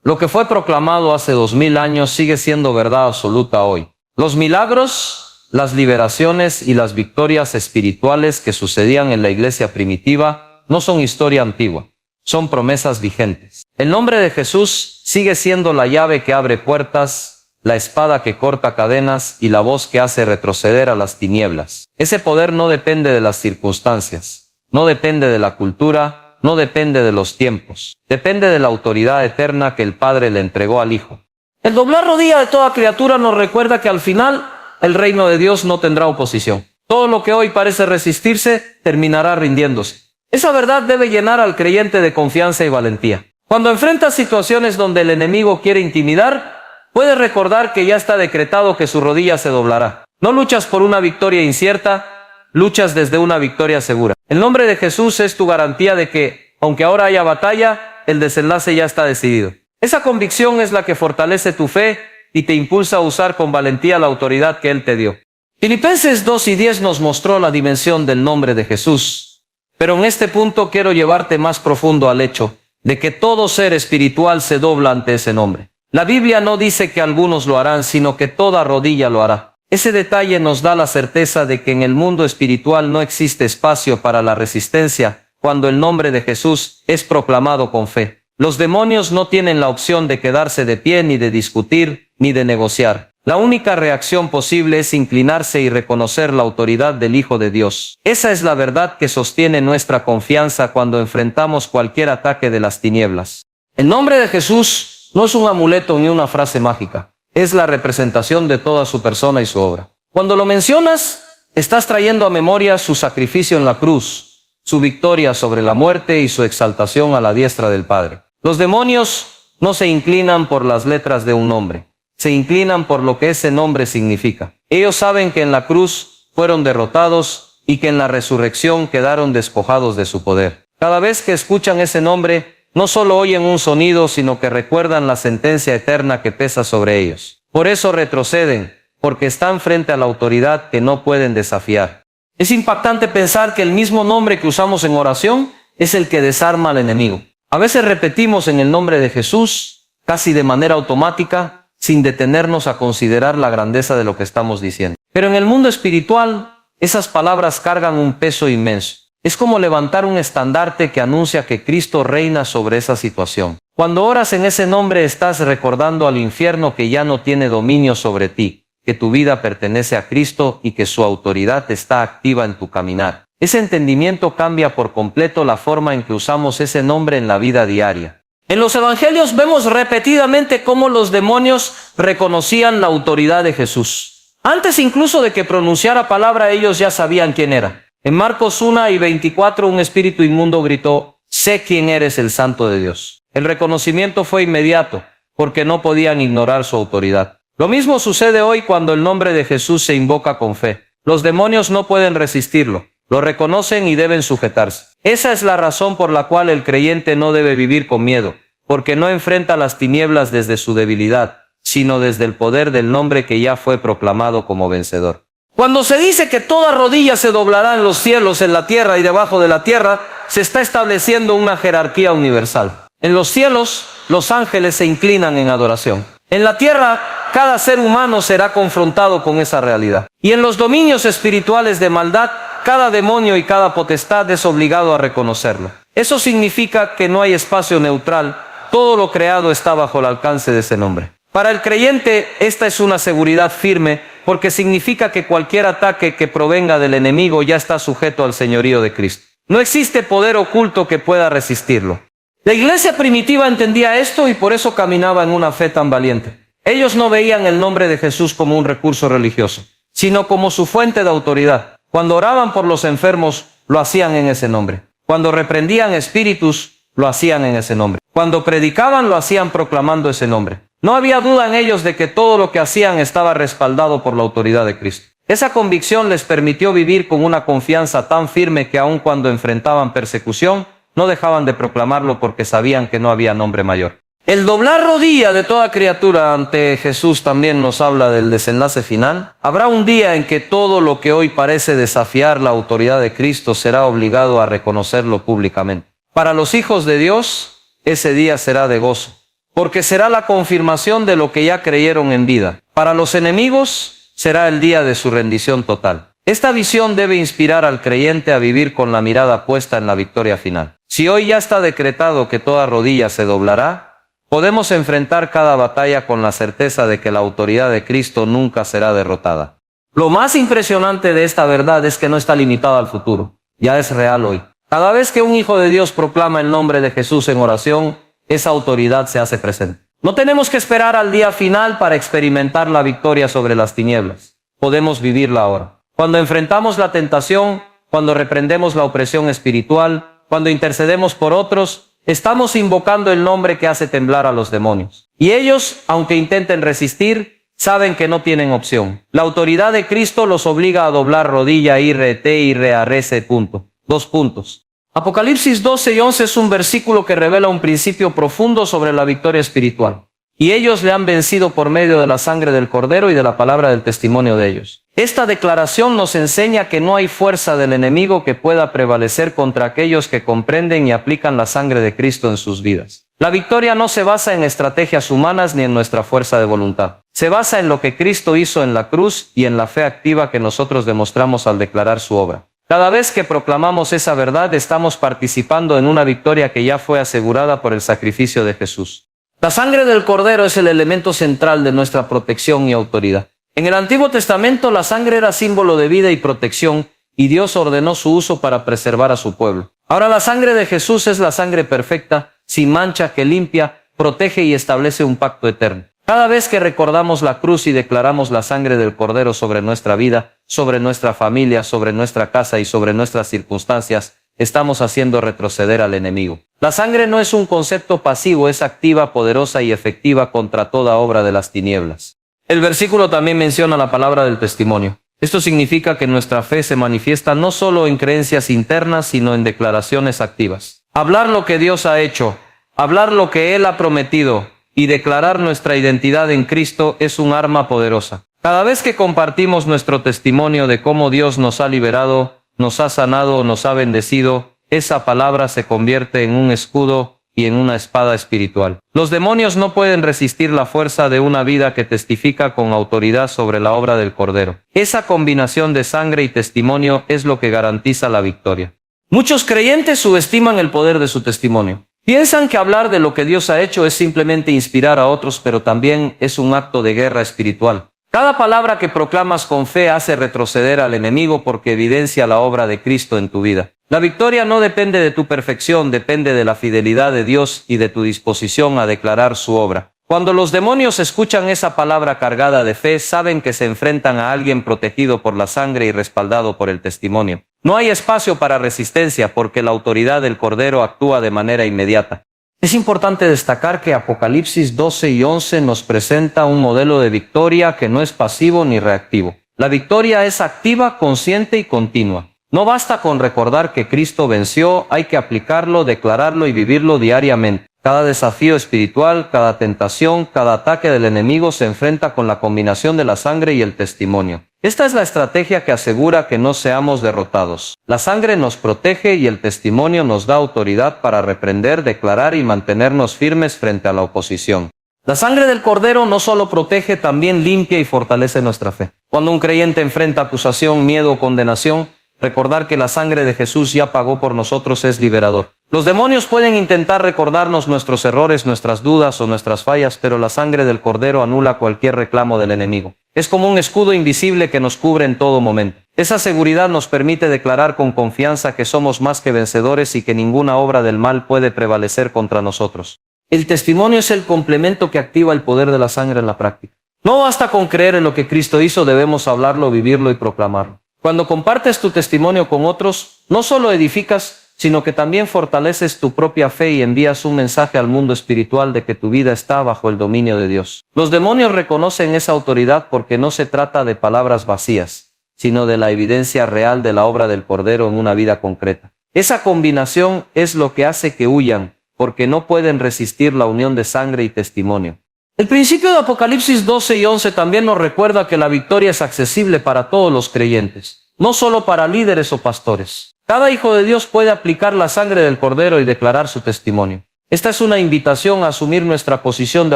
Lo que fue proclamado hace 2000 años sigue siendo verdad absoluta hoy. Los milagros, las liberaciones y las victorias espirituales que sucedían en la iglesia primitiva no son historia antigua, son promesas vigentes. El nombre de Jesús sigue siendo la llave que abre puertas, la espada que corta cadenas y la voz que hace retroceder a las tinieblas. Ese poder no depende de las circunstancias, no depende de la cultura, no depende de los tiempos. Depende de la autoridad eterna que el Padre le entregó al Hijo. El doblar rodilla de toda criatura nos recuerda que al final el reino de Dios no tendrá oposición. Todo lo que hoy parece resistirse terminará rindiéndose. Esa verdad debe llenar al creyente de confianza y valentía. Cuando enfrentas situaciones donde el enemigo quiere intimidar, puedes recordar que ya está decretado que su rodilla se doblará. No luchas por una victoria incierta, luchas desde una victoria segura. El nombre de Jesús es tu garantía de que, aunque ahora haya batalla, el desenlace ya está decidido. Esa convicción es la que fortalece tu fe y te impulsa a usar con valentía la autoridad que Él te dio. Filipenses 2:10 nos mostró la dimensión del nombre de Jesús. Pero en este punto quiero llevarte más profundo al hecho de que todo ser espiritual se dobla ante ese nombre. La Biblia no dice que algunos lo harán, sino que toda rodilla lo hará. Ese detalle nos da la certeza de que en el mundo espiritual no existe espacio para la resistencia cuando el nombre de Jesús es proclamado con fe. Los demonios no tienen la opción de quedarse de pie, ni de discutir, ni de negociar. La única reacción posible es inclinarse y reconocer la autoridad del Hijo de Dios. Esa es la verdad que sostiene nuestra confianza cuando enfrentamos cualquier ataque de las tinieblas. El nombre de Jesús no es un amuleto ni una frase mágica. Es la representación de toda su persona y su obra. Cuando lo mencionas, estás trayendo a memoria su sacrificio en la cruz, su victoria sobre la muerte y su exaltación a la diestra del Padre. Los demonios no se inclinan por las letras de un nombre. Se inclinan por lo que ese nombre significa. Ellos saben que en la cruz fueron derrotados y que en la resurrección quedaron despojados de su poder. Cada vez que escuchan ese nombre, no solo oyen un sonido, sino que recuerdan la sentencia eterna que pesa sobre ellos. Por eso retroceden, porque están frente a la autoridad que no pueden desafiar. Es impactante pensar que el mismo nombre que usamos en oración es el que desarma al enemigo. A veces repetimos en el nombre de Jesús, casi de manera automática, sin detenernos a considerar la grandeza de lo que estamos diciendo. Pero en el mundo espiritual, esas palabras cargan un peso inmenso. Es como levantar un estandarte que anuncia que Cristo reina sobre esa situación. Cuando oras en ese nombre, estás recordando al infierno que ya no tiene dominio sobre ti, que tu vida pertenece a Cristo y que su autoridad está activa en tu caminar. Ese entendimiento cambia por completo la forma en que usamos ese nombre en la vida diaria. En los evangelios vemos repetidamente cómo los demonios reconocían la autoridad de Jesús. Antes incluso de que pronunciara palabra, ellos ya sabían quién era. En Marcos 1:24, un espíritu inmundo gritó: «Sé quién eres, el Santo de Dios». El reconocimiento fue inmediato, porque no podían ignorar su autoridad. Lo mismo sucede hoy cuando el nombre de Jesús se invoca con fe. Los demonios no pueden resistirlo. Lo reconocen y deben sujetarse. Esa es la razón por la cual el creyente no debe vivir con miedo, porque no enfrenta las tinieblas desde su debilidad, sino desde el poder del nombre que ya fue proclamado como vencedor. Cuando se dice que toda rodilla se doblará en los cielos, en la tierra y debajo de la tierra, se está estableciendo una jerarquía universal. En los cielos, los ángeles se inclinan en adoración. En la tierra, cada ser humano será confrontado con esa realidad. Y en los dominios espirituales de maldad, cada demonio y cada potestad es obligado a reconocerlo. Eso significa que no hay espacio neutral. Todo lo creado está bajo el alcance de ese nombre. Para el creyente, esta es una seguridad firme, porque significa que cualquier ataque que provenga del enemigo ya está sujeto al señorío de Cristo. No existe poder oculto que pueda resistirlo. La iglesia primitiva entendía esto y por eso caminaba en una fe tan valiente. Ellos no veían el nombre de Jesús como un recurso religioso, sino como su fuente de autoridad. Cuando oraban por los enfermos, lo hacían en ese nombre. Cuando reprendían espíritus, lo hacían en ese nombre. Cuando predicaban, lo hacían proclamando ese nombre. No había duda en ellos de que todo lo que hacían estaba respaldado por la autoridad de Cristo. Esa convicción les permitió vivir con una confianza tan firme que aun cuando enfrentaban persecución, no dejaban de proclamarlo porque sabían que no había nombre mayor. El doblar rodilla de toda criatura ante Jesús también nos habla del desenlace final. Habrá un día en que todo lo que hoy parece desafiar la autoridad de Cristo será obligado a reconocerlo públicamente. Para los hijos de Dios, ese día será de gozo, porque será la confirmación de lo que ya creyeron en vida. Para los enemigos, será el día de su rendición total. Esta visión debe inspirar al creyente a vivir con la mirada puesta en la victoria final. Si hoy ya está decretado que toda rodilla se doblará, podemos enfrentar cada batalla con la certeza de que la autoridad de Cristo nunca será derrotada. Lo más impresionante de esta verdad es que no está limitada al futuro, ya es real hoy. Cada vez que un hijo de Dios proclama el nombre de Jesús en oración, esa autoridad se hace presente. No tenemos que esperar al día final para experimentar la victoria sobre las tinieblas. Podemos vivirla ahora. Cuando enfrentamos la tentación, cuando reprendemos la opresión espiritual, cuando intercedemos por otros, estamos invocando el nombre que hace temblar a los demonios. Y ellos, aunque intenten resistir, saben que no tienen opción. La autoridad de Cristo los obliga a doblar rodilla, irrete y rearrece, punto. 2 puntos. Apocalipsis 12 y 11 es un versículo que revela un principio profundo sobre la victoria espiritual. Y ellos le han vencido por medio de la sangre del Cordero y de la palabra del testimonio de ellos. Esta declaración nos enseña que no hay fuerza del enemigo que pueda prevalecer contra aquellos que comprenden y aplican la sangre de Cristo en sus vidas. La victoria no se basa en estrategias humanas ni en nuestra fuerza de voluntad. Se basa en lo que Cristo hizo en la cruz y en la fe activa que nosotros demostramos al declarar su obra. Cada vez que proclamamos esa verdad, estamos participando en una victoria que ya fue asegurada por el sacrificio de Jesús. La sangre del Cordero es el elemento central de nuestra protección y autoridad. En el Antiguo Testamento, la sangre era símbolo de vida y protección, y Dios ordenó su uso para preservar a su pueblo. Ahora la sangre de Jesús es la sangre perfecta, sin mancha, que limpia, protege y establece un pacto eterno. Cada vez que recordamos la cruz y declaramos la sangre del Cordero sobre nuestra vida, sobre nuestra familia, sobre nuestra casa y sobre nuestras circunstancias, estamos haciendo retroceder al enemigo. La sangre no es un concepto pasivo, es activa, poderosa y efectiva contra toda obra de las tinieblas. El versículo también menciona la palabra del testimonio. Esto significa que nuestra fe se manifiesta no solo en creencias internas, sino en declaraciones activas. Hablar lo que Dios ha hecho, hablar lo que Él ha prometido y declarar nuestra identidad en Cristo es un arma poderosa. Cada vez que compartimos nuestro testimonio de cómo Dios nos ha liberado, nos ha sanado, nos ha bendecido, esa palabra se convierte en un escudo y en una espada espiritual. Los demonios no pueden resistir la fuerza de una vida que testifica con autoridad sobre la obra del Cordero. Esa combinación de sangre y testimonio es lo que garantiza la victoria. Muchos creyentes subestiman el poder de su testimonio. Piensan que hablar de lo que Dios ha hecho es simplemente inspirar a otros, pero también es un acto de guerra espiritual. Cada palabra que proclamas con fe hace retroceder al enemigo porque evidencia la obra de Cristo en tu vida. La victoria no depende de tu perfección, depende de la fidelidad de Dios y de tu disposición a declarar su obra. Cuando los demonios escuchan esa palabra cargada de fe, saben que se enfrentan a alguien protegido por la sangre y respaldado por el testimonio. No hay espacio para resistencia porque la autoridad del Cordero actúa de manera inmediata. Es importante destacar que Apocalipsis 12 y 11 nos presenta un modelo de victoria que no es pasivo ni reactivo. La victoria es activa, consciente y continua. No basta con recordar que Cristo venció, hay que aplicarlo, declararlo y vivirlo diariamente. Cada desafío espiritual, cada tentación, cada ataque del enemigo se enfrenta con la combinación de la sangre y el testimonio. Esta es la estrategia que asegura que no seamos derrotados. La sangre nos protege y el testimonio nos da autoridad para reprender, declarar y mantenernos firmes frente a la oposición. La sangre del Cordero no solo protege, también limpia y fortalece nuestra fe. Cuando un creyente enfrenta acusación, miedo o condenación, recordar que la sangre de Jesús ya pagó por nosotros es liberador. Los demonios pueden intentar recordarnos nuestros errores, nuestras dudas o nuestras fallas, pero la sangre del Cordero anula cualquier reclamo del enemigo. Es como un escudo invisible que nos cubre en todo momento. Esa seguridad nos permite declarar con confianza que somos más que vencedores y que ninguna obra del mal puede prevalecer contra nosotros. El testimonio es el complemento que activa el poder de la sangre en la práctica. No basta con creer en lo que Cristo hizo, debemos hablarlo, vivirlo y proclamarlo. Cuando compartes tu testimonio con otros, no solo edificas, sino que también fortaleces tu propia fe y envías un mensaje al mundo espiritual de que tu vida está bajo el dominio de Dios. Los demonios reconocen esa autoridad porque no se trata de palabras vacías, sino de la evidencia real de la obra del Cordero en una vida concreta. Esa combinación es lo que hace que huyan, porque no pueden resistir la unión de sangre y testimonio. El principio de Apocalipsis 12 y 11 también nos recuerda que la victoria es accesible para todos los creyentes, no solo para líderes o pastores. Cada hijo de Dios puede aplicar la sangre del Cordero y declarar su testimonio. Esta es una invitación a asumir nuestra posición de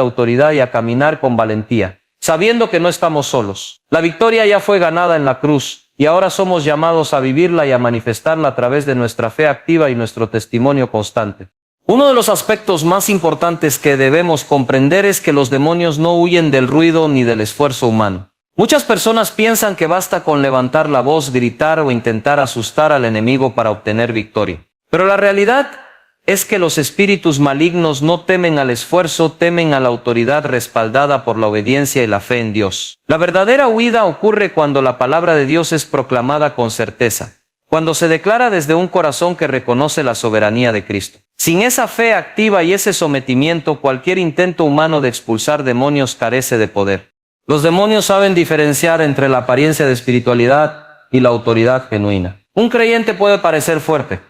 autoridad y a caminar con valentía, sabiendo que no estamos solos. La victoria ya fue ganada en la cruz y ahora somos llamados a vivirla y a manifestarla a través de nuestra fe activa y nuestro testimonio constante. Uno de los aspectos más importantes que debemos comprender es que los demonios no huyen del ruido ni del esfuerzo humano. Muchas personas piensan que basta con levantar la voz, gritar o intentar asustar al enemigo para obtener victoria. Pero la realidad es que los espíritus malignos no temen al esfuerzo, temen a la autoridad respaldada por la obediencia y la fe en Dios. La verdadera huida ocurre cuando la palabra de Dios es proclamada con certeza, cuando se declara desde un corazón que reconoce la soberanía de Cristo. Sin esa fe activa y ese sometimiento, cualquier intento humano de expulsar demonios carece de poder. Los demonios saben diferenciar entre la apariencia de espiritualidad y la autoridad genuina. Un creyente puede parecer fuerte,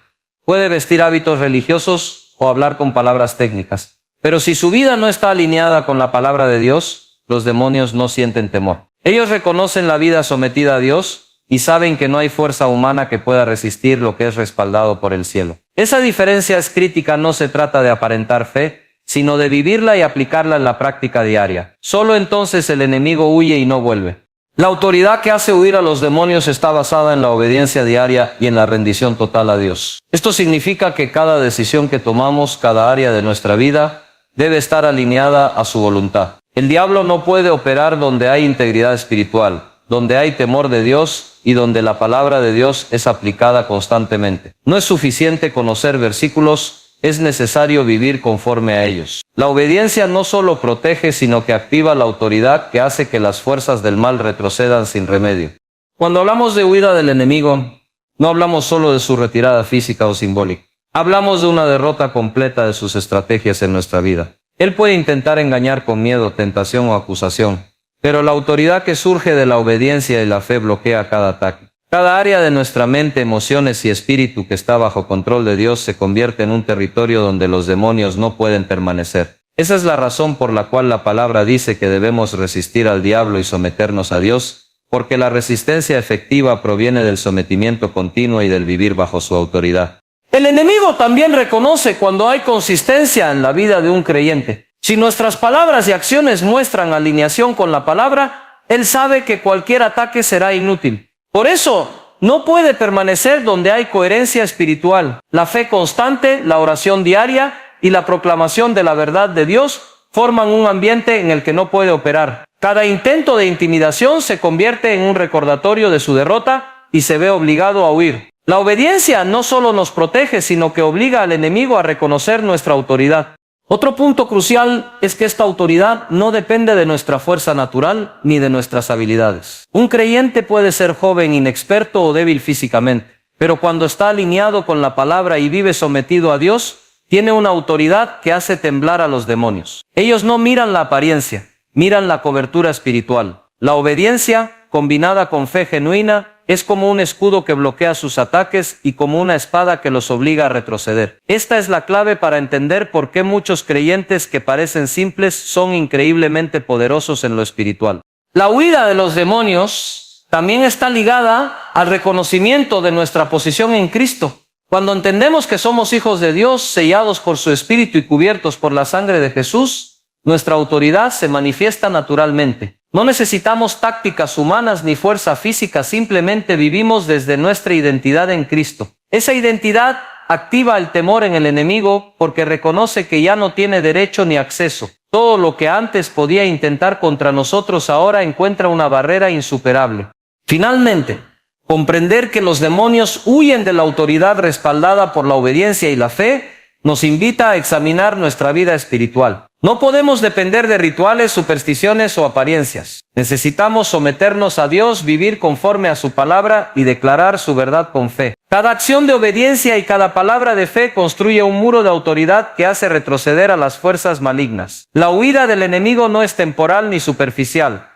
puede vestir hábitos religiosos o hablar con palabras técnicas, pero si su vida no está alineada con la palabra de Dios, los demonios no sienten temor. Ellos reconocen la vida sometida a Dios y saben que no hay fuerza humana que pueda resistir lo que es respaldado por el cielo. Esa diferencia es crítica, no se trata de aparentar fe, sino de vivirla y aplicarla en la práctica diaria. Solo entonces el enemigo huye y no vuelve. La autoridad que hace huir a los demonios está basada en la obediencia diaria y en la rendición total a Dios. Esto significa que cada decisión que tomamos, cada área de nuestra vida, debe estar alineada a su voluntad. El diablo no puede operar donde hay integridad espiritual, donde hay temor de Dios y donde la palabra de Dios es aplicada constantemente. No es suficiente conocer versículos, es necesario vivir conforme a ellos. La obediencia no solo protege, sino que activa la autoridad que hace que las fuerzas del mal retrocedan sin remedio. Cuando hablamos de huida del enemigo, no hablamos solo de su retirada física o simbólica. Hablamos de una derrota completa de sus estrategias en nuestra vida. Él puede intentar engañar con miedo, tentación o acusación, pero la autoridad que surge de la obediencia y la fe bloquea cada ataque. Cada área de nuestra mente, emociones y espíritu que está bajo control de Dios se convierte en un territorio donde los demonios no pueden permanecer. Esa es la razón por la cual la palabra dice que debemos resistir al diablo y someternos a Dios, porque la resistencia efectiva proviene del sometimiento continuo y del vivir bajo su autoridad. El enemigo también reconoce cuando hay consistencia en la vida de un creyente. Si nuestras palabras y acciones muestran alineación con la palabra, él sabe que cualquier ataque será inútil. Por eso, no puede permanecer donde hay coherencia espiritual. La fe constante, la oración diaria y la proclamación de la verdad de Dios forman un ambiente en el que no puede operar. Cada intento de intimidación se convierte en un recordatorio de su derrota y se ve obligado a huir. La obediencia no solo nos protege, sino que obliga al enemigo a reconocer nuestra autoridad. Otro punto crucial es que esta autoridad no depende de nuestra fuerza natural ni de nuestras habilidades. Un creyente puede ser joven, inexperto o débil físicamente, pero cuando está alineado con la palabra y vive sometido a Dios, tiene una autoridad que hace temblar a los demonios. Ellos no miran la apariencia, miran la cobertura espiritual. La obediencia, combinada con fe genuina, es como un escudo que bloquea sus ataques y como una espada que los obliga a retroceder. Esta es la clave para entender por qué muchos creyentes que parecen simples son increíblemente poderosos en lo espiritual. La huida de los demonios también está ligada al reconocimiento de nuestra posición en Cristo. Cuando entendemos que somos hijos de Dios, sellados por su Espíritu y cubiertos por la sangre de Jesús, nuestra autoridad se manifiesta naturalmente. No necesitamos tácticas humanas ni fuerza física, simplemente vivimos desde nuestra identidad en Cristo. Esa identidad activa el temor en el enemigo porque reconoce que ya no tiene derecho ni acceso. Todo lo que antes podía intentar contra nosotros ahora encuentra una barrera insuperable. Finalmente, comprender que los demonios huyen de la autoridad respaldada por la obediencia y la fe nos invita a examinar nuestra vida espiritual. No podemos depender de rituales, supersticiones o apariencias. Necesitamos someternos a Dios, vivir conforme a su palabra y declarar su verdad con fe. Cada acción de obediencia y cada palabra de fe construye un muro de autoridad que hace retroceder a las fuerzas malignas. La huida del enemigo no es temporal ni superficial.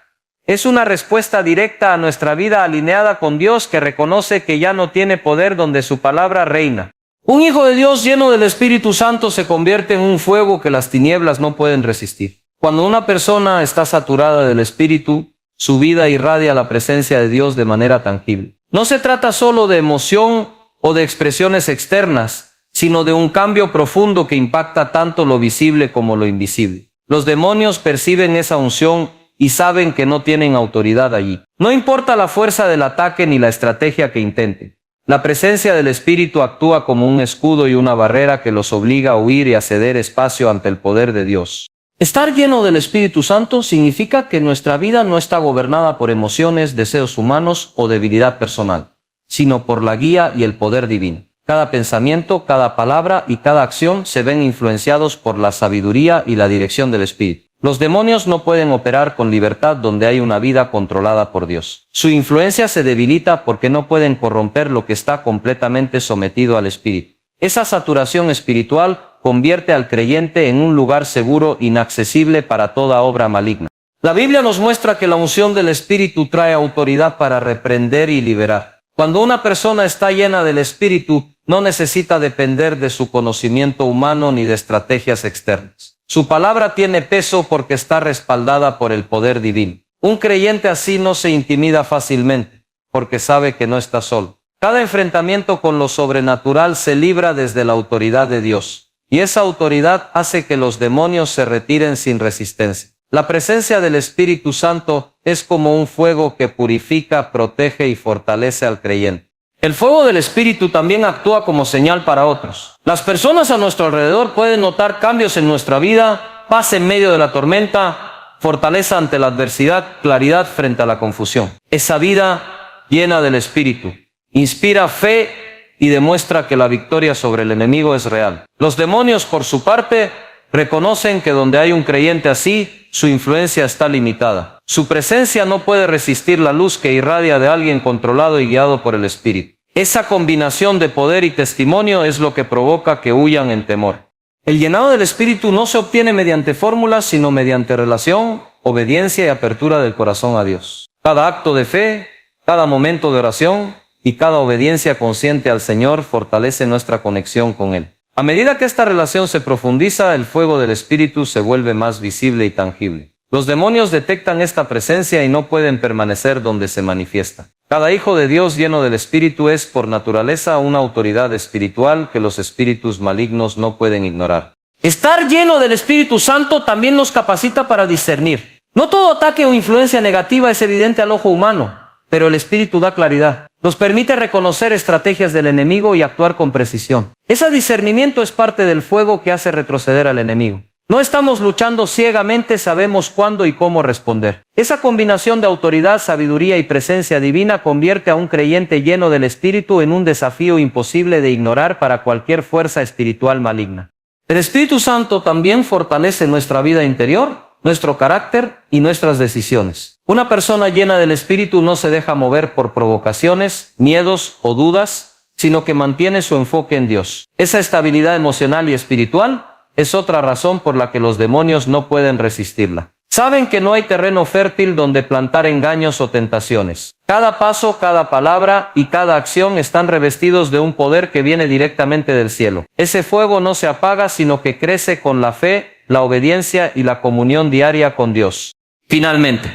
Es una respuesta directa a nuestra vida alineada con Dios que reconoce que ya no tiene poder donde su palabra reina. Un hijo de Dios lleno del Espíritu Santo se convierte en un fuego que las tinieblas no pueden resistir. Cuando una persona está saturada del Espíritu, su vida irradia la presencia de Dios de manera tangible. No se trata solo de emoción o de expresiones externas, sino de un cambio profundo que impacta tanto lo visible como lo invisible. Los demonios perciben esa unción y saben que no tienen autoridad allí. No importa la fuerza del ataque ni la estrategia que intenten. La presencia del Espíritu actúa como un escudo y una barrera que los obliga a huir y a ceder espacio ante el poder de Dios. Estar lleno del Espíritu Santo significa que nuestra vida no está gobernada por emociones, deseos humanos o debilidad personal, sino por la guía y el poder divino. Cada pensamiento, cada palabra y cada acción se ven influenciados por la sabiduría y la dirección del Espíritu. Los demonios no pueden operar con libertad donde hay una vida controlada por Dios. Su influencia se debilita porque no pueden corromper lo que está completamente sometido al Espíritu. Esa saturación espiritual convierte al creyente en un lugar seguro, inaccesible para toda obra maligna. La Biblia nos muestra que la unción del Espíritu trae autoridad para reprender y liberar. Cuando una persona está llena del Espíritu, no necesita depender de su conocimiento humano ni de estrategias externas. Su palabra tiene peso porque está respaldada por el poder divino. Un creyente así no se intimida fácilmente, porque sabe que no está solo. Cada enfrentamiento con lo sobrenatural se libra desde la autoridad de Dios, y esa autoridad hace que los demonios se retiren sin resistencia. La presencia del Espíritu Santo es como un fuego que purifica, protege y fortalece al creyente. El fuego del Espíritu también actúa como señal para otros. Las personas a nuestro alrededor pueden notar cambios en nuestra vida, paz en medio de la tormenta, fortaleza ante la adversidad, claridad frente a la confusión. Esa vida llena del Espíritu inspira fe y demuestra que la victoria sobre el enemigo es real. Los demonios, por su parte, reconocen que donde hay un creyente así, su influencia está limitada. Su presencia no puede resistir la luz que irradia de alguien controlado y guiado por el Espíritu. Esa combinación de poder y testimonio es lo que provoca que huyan en temor. El llenado del Espíritu no se obtiene mediante fórmulas, sino mediante relación, obediencia y apertura del corazón a Dios. Cada acto de fe, cada momento de oración y cada obediencia consciente al Señor fortalece nuestra conexión con Él. A medida que esta relación se profundiza, el fuego del Espíritu se vuelve más visible y tangible. Los demonios detectan esta presencia y no pueden permanecer donde se manifiesta. Cada hijo de Dios lleno del Espíritu es, por naturaleza, una autoridad espiritual que los espíritus malignos no pueden ignorar. Estar lleno del Espíritu Santo también nos capacita para discernir. No todo ataque o influencia negativa es evidente al ojo humano, pero el Espíritu da claridad. Nos permite reconocer estrategias del enemigo y actuar con precisión. Ese discernimiento es parte del fuego que hace retroceder al enemigo. No estamos luchando ciegamente, sabemos cuándo y cómo responder. Esa combinación de autoridad, sabiduría y presencia divina convierte a un creyente lleno del Espíritu en un desafío imposible de ignorar para cualquier fuerza espiritual maligna. El Espíritu Santo también fortalece nuestra vida interior, nuestro carácter y nuestras decisiones. Una persona llena del Espíritu no se deja mover por provocaciones, miedos o dudas, sino que mantiene su enfoque en Dios. Esa estabilidad emocional y espiritual es otra razón por la que los demonios no pueden resistirla. Saben que no hay terreno fértil donde plantar engaños o tentaciones. Cada paso, cada palabra y cada acción están revestidos de un poder que viene directamente del cielo. Ese fuego no se apaga, sino que crece con la fe, la obediencia y la comunión diaria con Dios. Finalmente,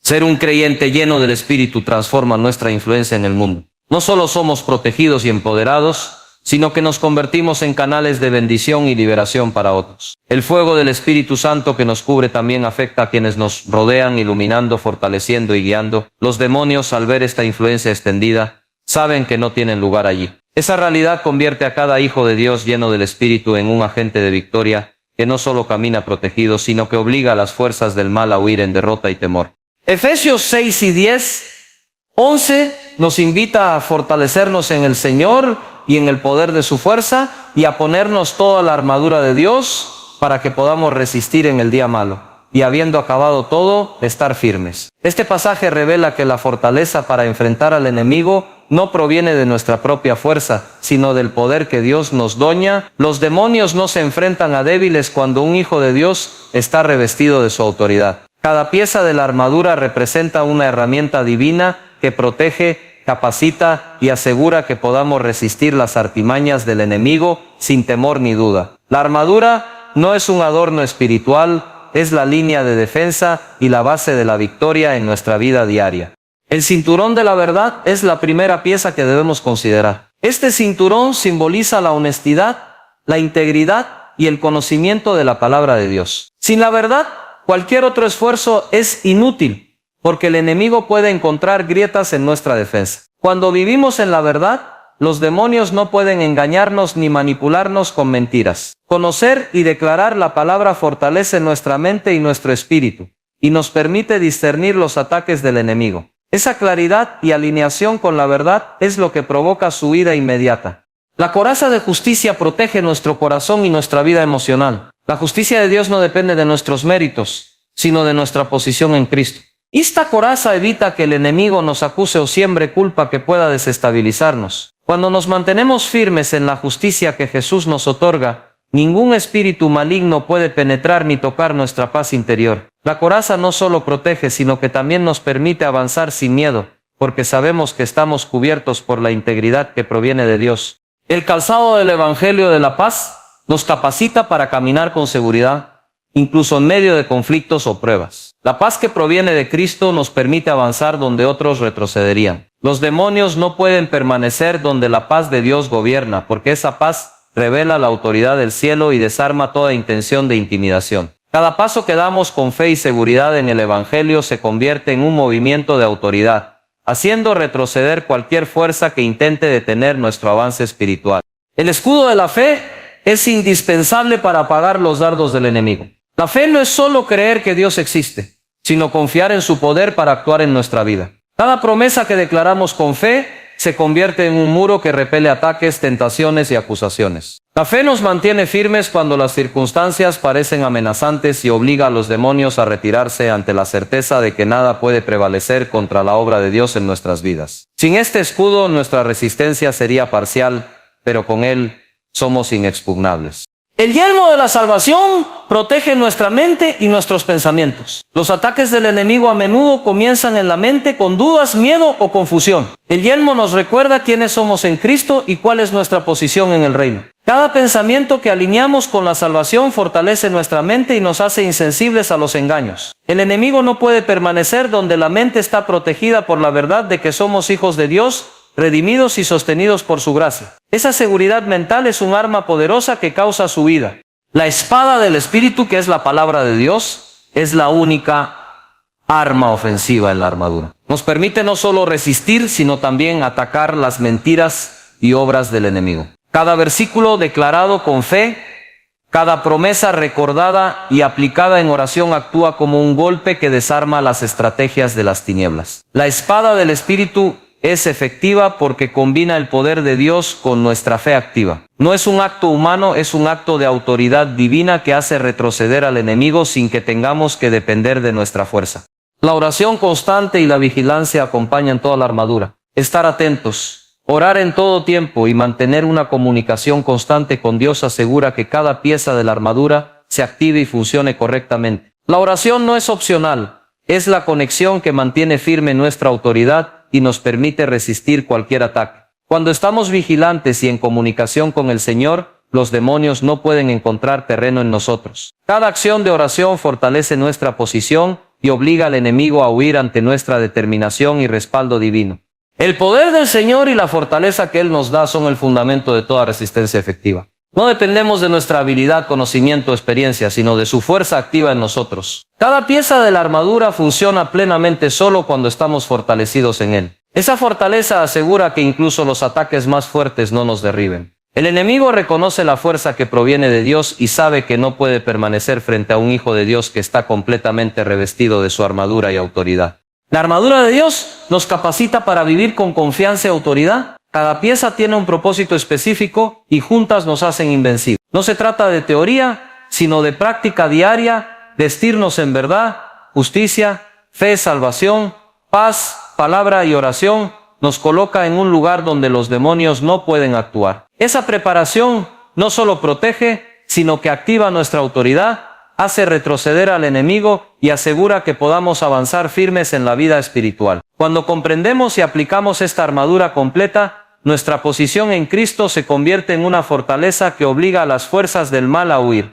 ser un creyente lleno del Espíritu transforma nuestra influencia en el mundo. No solo somos protegidos y empoderados, sino que nos convertimos en canales de bendición y liberación para otros. El fuego del Espíritu Santo que nos cubre también afecta a quienes nos rodean, iluminando, fortaleciendo y guiando. Los demonios, al ver esta influencia extendida, saben que no tienen lugar allí. Esa realidad convierte a cada hijo de Dios lleno del Espíritu en un agente de victoria que no solo camina protegido, sino que obliga a las fuerzas del mal a huir en derrota y temor. Efesios 6 y 11 nos invita a fortalecernos en el Señor y en el poder de su fuerza y a ponernos toda la armadura de Dios para que podamos resistir en el día malo y, habiendo acabado todo, estar firmes. Este pasaje revela que la fortaleza para enfrentar al enemigo no proviene de nuestra propia fuerza, sino del poder que Dios nos doña. Los demonios no se enfrentan a débiles cuando un hijo de Dios está revestido de su autoridad. Cada pieza de la armadura representa una herramienta divina que protege, capacita y asegura que podamos resistir las artimañas del enemigo sin temor ni duda. La armadura no es un adorno espiritual, es la línea de defensa y la base de la victoria en nuestra vida diaria. El cinturón de la verdad es la primera pieza que debemos considerar. Este cinturón simboliza la honestidad, la integridad y el conocimiento de la palabra de Dios. Sin la verdad, cualquier otro esfuerzo es inútil, porque el enemigo puede encontrar grietas en nuestra defensa. Cuando vivimos en la verdad, los demonios no pueden engañarnos ni manipularnos con mentiras. Conocer y declarar la palabra fortalece nuestra mente y nuestro espíritu, y nos permite discernir los ataques del enemigo. Esa claridad y alineación con la verdad es lo que provoca su huida inmediata. La coraza de justicia protege nuestro corazón y nuestra vida emocional. La justicia de Dios no depende de nuestros méritos, sino de nuestra posición en Cristo. Esta coraza evita que el enemigo nos acuse o siembre culpa que pueda desestabilizarnos. Cuando nos mantenemos firmes en la justicia que Jesús nos otorga, ningún espíritu maligno puede penetrar ni tocar nuestra paz interior. La coraza no solo protege, sino que también nos permite avanzar sin miedo, porque sabemos que estamos cubiertos por la integridad que proviene de Dios. El calzado del Evangelio de la Paz nos capacita para caminar con seguridad, incluso en medio de conflictos o pruebas. La paz que proviene de Cristo nos permite avanzar donde otros retrocederían. Los demonios no pueden permanecer donde la paz de Dios gobierna, porque esa paz revela la autoridad del cielo y desarma toda intención de intimidación. Cada paso que damos con fe y seguridad en el Evangelio se convierte en un movimiento de autoridad, haciendo retroceder cualquier fuerza que intente detener nuestro avance espiritual. El escudo de la fe es indispensable para apagar los dardos del enemigo. La fe no es solo creer que Dios existe, sino confiar en su poder para actuar en nuestra vida. Cada promesa que declaramos con fe se convierte en un muro que repele ataques, tentaciones y acusaciones. La fe nos mantiene firmes cuando las circunstancias parecen amenazantes y obliga a los demonios a retirarse ante la certeza de que nada puede prevalecer contra la obra de Dios en nuestras vidas. Sin este escudo, nuestra resistencia sería parcial, pero con él somos inexpugnables. El yelmo de la salvación protege nuestra mente y nuestros pensamientos. Los ataques del enemigo a menudo comienzan en la mente con dudas, miedo o confusión. El yelmo nos recuerda quiénes somos en Cristo y cuál es nuestra posición en el reino. Cada pensamiento que alineamos con la salvación fortalece nuestra mente y nos hace insensibles a los engaños. El enemigo no puede permanecer donde la mente está protegida por la verdad de que somos hijos de Dios, redimidos y sostenidos por su gracia. Esa seguridad mental es un arma poderosa que causa su huida. La espada del Espíritu, que es la palabra de Dios, es la única arma ofensiva en la armadura. Nos permite no solo resistir, sino también atacar las mentiras y obras del enemigo. Cada versículo declarado con fe, cada promesa recordada y aplicada en oración actúa como un golpe que desarma las estrategias de las tinieblas. La espada del Espíritu es efectiva porque combina el poder de Dios con nuestra fe activa. No es un acto humano, es un acto de autoridad divina que hace retroceder al enemigo sin que tengamos que depender de nuestra fuerza. La oración constante y la vigilancia acompañan toda la armadura. Estar atentos, orar en todo tiempo y mantener una comunicación constante con Dios asegura que cada pieza de la armadura se active y funcione correctamente. La oración no es opcional, es la conexión que mantiene firme nuestra autoridad y nos permite resistir cualquier ataque. Cuando estamos vigilantes y en comunicación con el Señor, los demonios no pueden encontrar terreno en nosotros. Cada acción de oración fortalece nuestra posición y obliga al enemigo a huir ante nuestra determinación y respaldo divino. El poder del Señor y la fortaleza que Él nos da son el fundamento de toda resistencia efectiva. No dependemos de nuestra habilidad, conocimiento o experiencia, sino de su fuerza activa en nosotros. Cada pieza de la armadura funciona plenamente solo cuando estamos fortalecidos en Él. Esa fortaleza asegura que incluso los ataques más fuertes no nos derriben. El enemigo reconoce la fuerza que proviene de Dios y sabe que no puede permanecer frente a un hijo de Dios que está completamente revestido de su armadura y autoridad. La armadura de Dios nos capacita para vivir con confianza y autoridad. Cada pieza tiene un propósito específico y juntas nos hacen invencibles. No se trata de teoría, sino de práctica diaria, vestirnos en verdad, justicia, fe, salvación, paz, palabra y oración nos coloca en un lugar donde los demonios no pueden actuar. Esa preparación no solo protege, sino que activa nuestra autoridad, hace retroceder al enemigo y asegura que podamos avanzar firmes en la vida espiritual. Cuando comprendemos y aplicamos esta armadura completa, nuestra posición en Cristo se convierte en una fortaleza que obliga a las fuerzas del mal a huir.